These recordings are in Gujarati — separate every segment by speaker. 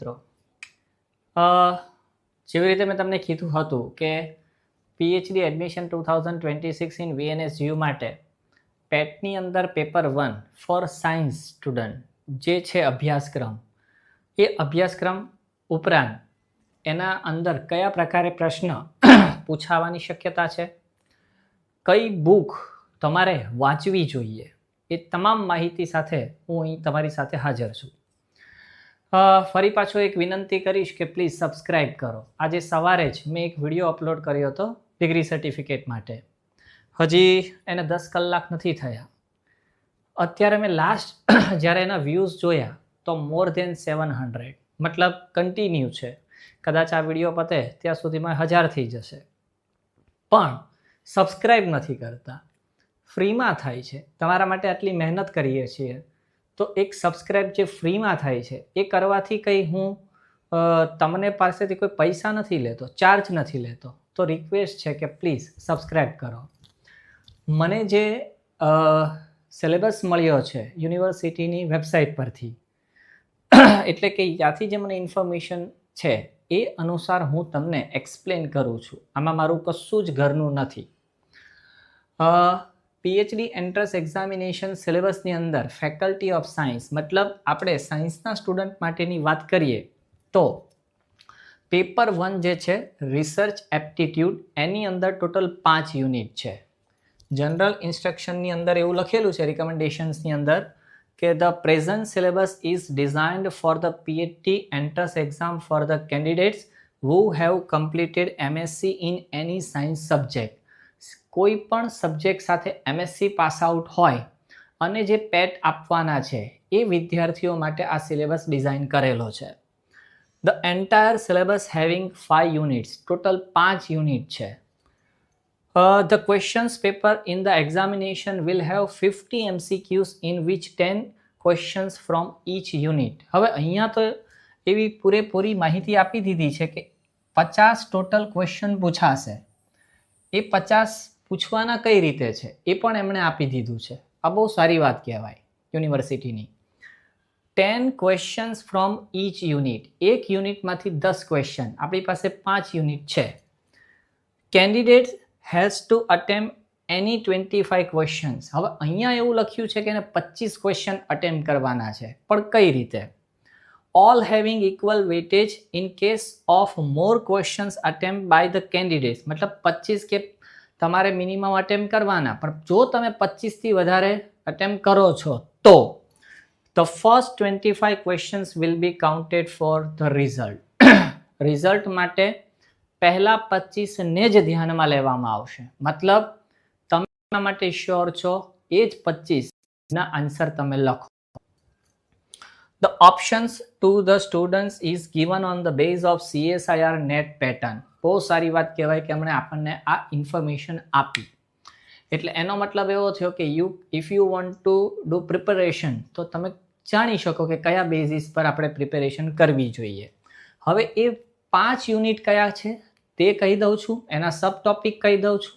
Speaker 1: મિત્રો જેવી રીતે મેં તમને કીધું હતું કે પીએચડી એડમિશન 2026 ઇન VNSU માટે પેટની અંદર પેપર 1 ફોર સાયન્સ સ્ટુડન્ટ જે છે અભ્યાસક્રમ, એ અભ્યાસક્રમ ઉપરાંત એના અંદર કયા પ્રકારે પ્રશ્ન પૂછાવાની શક્યતા છે, કઈ બુક તમારે વાંચવી જોઈએ, એ તમામ માહિતી સાથે હું અહીં તમારી સાથે હાજર છું. ફરી પાછો એક વિનંતી કરીશ કે પ્લીઝ સબસ્ક્રાઈબ કરો. આજે સવારે જ મેં એક વિડીયો અપલોડ કર્યો હતો ડિગ્રી સર્ટિફિકેટ માટે. હજી એને 10 કલાક નથી થયા. અત્યારે મેં લાસ્ટ જ્યારે એના વ્યૂઝ જોયા તો મોર ધેન 700, મતલબ કન્ટિન્યુ છે. કદાચ આ વિડીયો પતે ત્યાં સુધીમાં 1000 થઈ જશે. પણ સબસ્ક્રાઈબ નથી કરતા. ફ્રીમાં થાય છે, તમારા માટે આટલી મહેનત કરીએ છીએ, તો એક સબસ્ક્રાઈબ જે ફ્રીમાં થાય છે એ કરવાથી કંઈ હું તમને પાસેથી કોઈ પૈસા નથી લેતો, ચાર્જ નથી લેતો. તો રિક્વેસ્ટ છે કે પ્લીઝ સબસ્ક્રાઈબ કરો. મને જે સિલેબસ મળ્યો છે યુનિવર્સિટીની વેબસાઇટ પરથી, એટલે કે ત્યાંથી જે મને ઇન્ફોર્મેશન છે એ અનુસાર હું તમને એક્સપ્લેન કરું છું. આમાં મારું કશું જ ઘરનું નથી. પીએચડી એન્ટ્રન્સ એક્ઝામિનેશન સિલેબસની અંદર ફેકલ્ટી ઓફ સાયન્સ, મતલબ આપણે સાયન્સના સ્ટુડન્ટ માટેની વાત કરીએ તો પેપર 1 જે છે રિસર્ચ એપ્ટિટ્યૂડ, એની અંદર ટોટલ 5 યુનિટ છે. જનરલ ઇન્સ્ટ્રક્શનની અંદર એવું લખેલું છે રિકમેન્ડેશન્સની અંદર કે the present syllabus is designed for the PhD entrance exam for the candidates who have completed MSc in any science subject. કોઈ પણ સબ્જેક્ટ સાથે એમએસસી પાસ આઉટ હોય અને જે પેટ આપવાના છે એ વિદ્યાર્થીઓ માટે આ સિલેબસ ડિઝાઇન કરેલો છે. The entire syllabus having 5 units, total 5 unit છે. The questions paper in the examination will have 50 MCQs in which 10 questions from each unit. હવે અહીંયા તો એવી પૂરેપૂરી માહિતી આપી દીધી છે કે 50 ટોટલ ક્વેશ્ચન પૂછાશે. એ 50 પૂછવાના કઈ રીતે છે એ પણ એમણે આપી દીધું છે. આ બહુ સારી વાત કહેવાય યુનિવર્સિટીની. 10 ક્વેશ્ચન્સ ફ્રોમ ઈચ યુનિટ, એક યુનિટમાંથી 10 ક્વેશ્ચન. આપણી પાસે 5 યુનિટ છે. Candidate has to attempt any 25 questions. હવે અહીંયા એવું લખ્યું છે કે એને 25 ક્વેશ્ચન અટેમ્પ કરવાના છે, પણ કઈ રીતે? All having equal weightage in case of more questions attempt by the candidates. મતલબ 25 કે તમારે મિનિમમ અટેમ્પ કરવાના, પણ જો તમે 25 થી વધારે અટેમ્પ કરો છો તો the first 25 questions will be counted for the result. Result માટે પહેલા 25 ને જ ધ્યાનમાં લેવામાં આવશે. મતલબ તમે એના માટે શ્યોર છો એ જ 25 ના આન્સર તમે લખો. The options to the students is given on the base of CSIR net pattern. બહુ સારી વાત કહેવાય કે એમણે આપણને આ ઇન્ફોર્મેશન આપી. એટલે એનો મતલબ એવો થયો કે if you want to do preparation, તો તમે જાણી શકો કે કયા બેઝિસ પર આપણે પ્રિપેરેશન કરવી જોઈએ. હવે એ 5 યુનિટ કયા છે તે કહી દઉં છું, એના સબ ટોપિક કહી દઉં છું,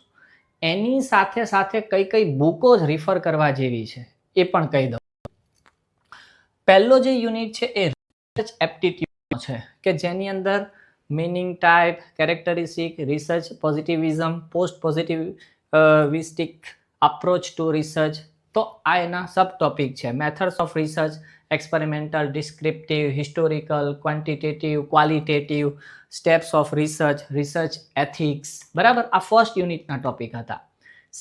Speaker 1: એની સાથે સાથે કઈ કઈ બુકો જ રિફર કરવા જેવી છે એ પણ કહી દઉં. પહેલો જે યુનિટ છે એ રિસર્ચ એપ્ટિટ્યૂડ છે કે જેની અંદર meaning type, characteristic, research positivism, post positivistic approach to research. તો આ એના સબ ટોપિક છે. Methods of research, experimental, descriptive, historical, quantitative, qualitative, steps of research, research ethics. બરાબર, આ ફર્સ્ટ યુનિટના ટોપિક હતા.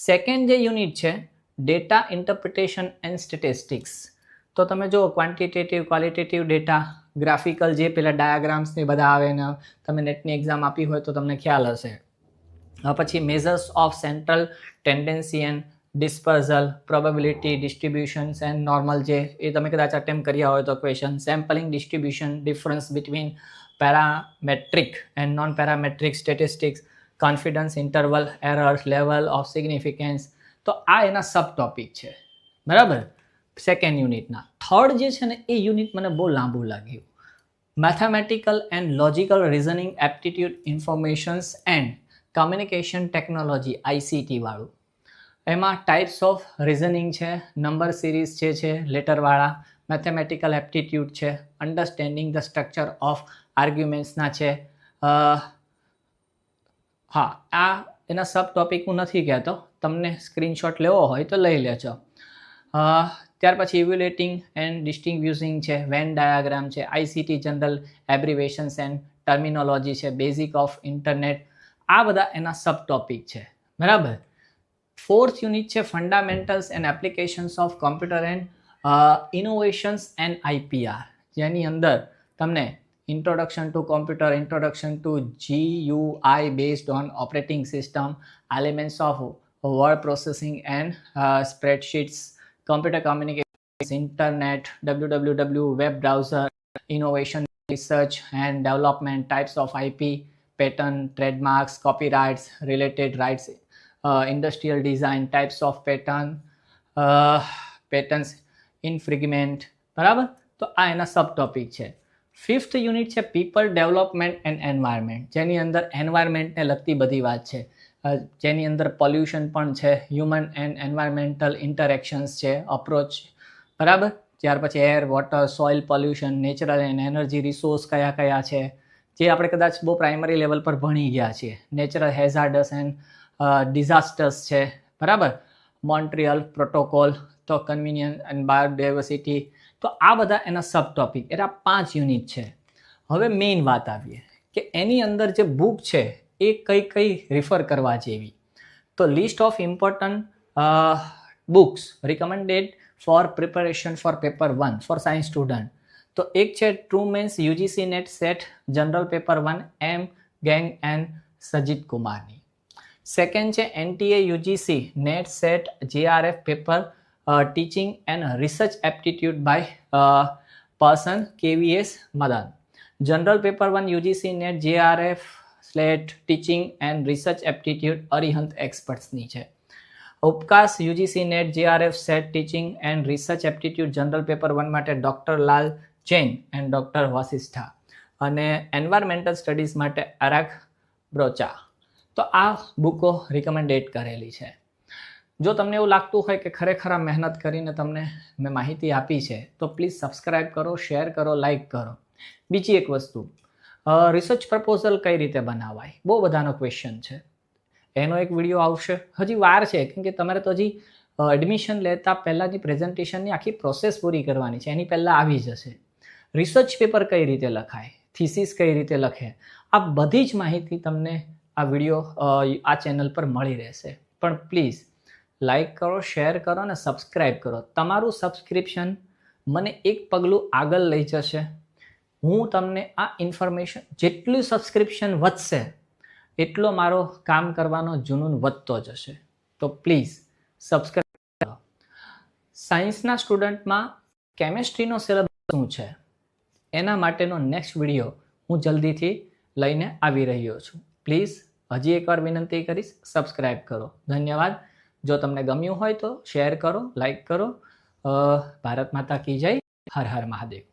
Speaker 1: સેકન્ડ જે યુનિટ છે ડેટા ઇન્ટરપ્રિટેશન એન્ડ સ્ટેટિસ્ટિક્સ. તો તમે જો ક્વોન્ટિટેટિવ, ક્વોલિટેટિવ ડેટા, ગ્રાફિકલ જે પેલા ડાયાગ્રામ્સ ને બધા આવે ને તમે નેટની એક્ઝામ આપી હોય તો તમને ખ્યાલ હશે. પછી measures of central tendency and dispersal, probability, distributions and normal, જે એ તમે કદાચ અટેમ્પ કર્યા હોય તો question. Sampling distribution, difference between parametric and non parametric statistics, confidence interval, errors, level of significance. તો આ એના સબ ટોપિક છે. બરાબર, સેકન્ડ યુનિટના. થર્ડ જે છે ને એ યુનિટ મને બહુ લાંબુ લાગ્યું. Mathematical and logical reasoning aptitude informations and communication technology, ICT વાળું. એમાં ટાઈપ્સ ઓફ રિઝનિંગ છે, નંબર સિરીઝ જે છે લેટરવાળા, મેથેમેટિકલ એપ્ટિટ્યૂડ છે, અન્ડરસ્ટેન્ડિંગ ધ સ્ટ્રક્ચર ઓફ આર્ગ્યુમેન્ટ્સના છે. હા, આ એના સબ ટોપિક હું નથી કહેતો, તમને સ્ક્રીનશોટ લેવો હોય તો લઈ લેજો. ત્યાર પછી ઇવ્યુલેટિંગ એન્ડ ડિસ્ટિંગ્યુશિંગ છે, વેન ડાયાગ્રામ છે, આઈસીટી જનરલ એબ્રિવેશન્સ એન્ડ ટર્મિનોલોજી છે, બેઝિક ઓફ ઇન્ટરનેટ, આ બધા એના સબ ટોપિક છે. બરાબર. 4th યુનિટ છે fundamentals and applications of computer and innovations and IPR, જેની અંદર તમને introduction to computer, introduction to GUI based on operating system, elements of word processing and spreadsheets, computer communications, internet, www, web browser, innovation, research and development, types of IP, patent, trademarks, copyrights, related rights, industrial design, types of patents, infringement. બરાબર. તો આ એના સબ ટોપિક છે. 5th યુનિટ છે પીપલ ડેવલપમેન્ટ એન્ડ એન્વાયરમેન્ટ, જેની અંદર એન્વાયરમેન્ટને લગતી બધી વાત છે, જેની અંદર પોલ્યુશન પણ છે, હ્યુમન એન્ડ એન્વાયરમેન્ટલ ઇન્ટરેક્શન્સ છે, અપ્રોચ. બરાબર. ત્યાર પછી air, water, soil pollution, natural and energy resource કયા કયા છે, જે આપણે કદાચ બહુ પ્રાઇમરી લેવલ પર ભણી ગયા છીએ. નેચરલ હેઝાર્ડસ એન્ડ ડિઝાસ્ટર્સ છે. બરાબર. મોન્ટ્રિયલ પ્રોટોકોલ, તો કન્વીનિયન્સ એન્ડ બાયોડાયવર્સિટી. તો આ બધા એના સબ ટોપિક, એના 5 યુનિટ છે. હવે મેઇન વાત આવીએ કે એની અંદર જે બુક છે એ કઈ રિફર કરવા જેવી. તો list of important books recommended for preparation for paper 1 for science student. તો એક છે Truman's UGC NET SET general paper 1 M Gang and Sajit કુમારની. સેકન્ડ છે NTA UGC NET SET JRF paper teaching and research aptitude by Pearson KVS Madan. General paper 1 UGC NET JRF SLET teaching and research aptitude Arihant એક્સપર્ટ્સની છે. Upkar UGC NET JRF SET teaching and research aptitude general paper 1 માટે doctor Lal Jain and doctor Vasishtha. અને એન્વાયરમેન્ટલ સ્ટડીઝ માટે અરાગ બ્રોચા. તો આ બુકો રિકમેન્ડેડ કરેલી છે. જો તમને એવું લાગતું હોય કે ખરેખર આ મહેનત કરીને તમને મેં માહિતી આપી છે, તો પ્લીઝ સબસ્ક્રાઈબ કરો, શેર કરો, લાઇક કરો. બીજી એક વસ્તુ, રિસર્ચ પ્રપોઝલ કઈ રીતે બનાવાય, બહુ બધાનો ક્વેશ્ચન છે. એનો એક વિડીયો આવશે, હજી વાર છે, કેમ કે તમારે તો હજી એડમિશન લેતા પહેલાંની પ્રેઝન્ટેશનની આખી પ્રોસેસ પૂરી કરવાની છે, એની પહેલાં આવી જશે. રિસર્ચ પેપર કઈ રીતે લખાય, થીસીસ કઈ રીતે લખે, આ બધી જ માહિતી તમને આ વિડીયો આ ચેનલ પર મળી રહેશે. પણ પ્લીઝ લાઇક કરો, શેર કરો અને સબસ્ક્રાઈબ કરો. તમારું સબસ્ક્રિપ્શન મને એક પગલું આગળ લઈ જશે. હું તમને આ ઇન્ફોર્મેશન, જેટલું સબસ્ક્રિપ્શન વધશે એટલો મારો કામ કરવાનો જુનૂન વધતો જશે. તો પ્લીઝ સબસ્ક્રાઈબ કરો. સાયન્સના સ્ટુડન્ટમાં કેમેસ્ટ્રીનો સિલેબસ શું છે એના માટેનો નેક્સ્ટ વિડીયો હું જલ્દીથી લઈને આવી રહ્યો છું. પ્લીઝ હજી એકવાર વિનંતી કરીશ, સબસ્ક્રાઈબ કરો. ધન્યવાદ. જો તમને ગમ્યું હોય તો શેર કરો, લાઈક કરો. ભારત માતા કી જય. હર હર મહાદેવ.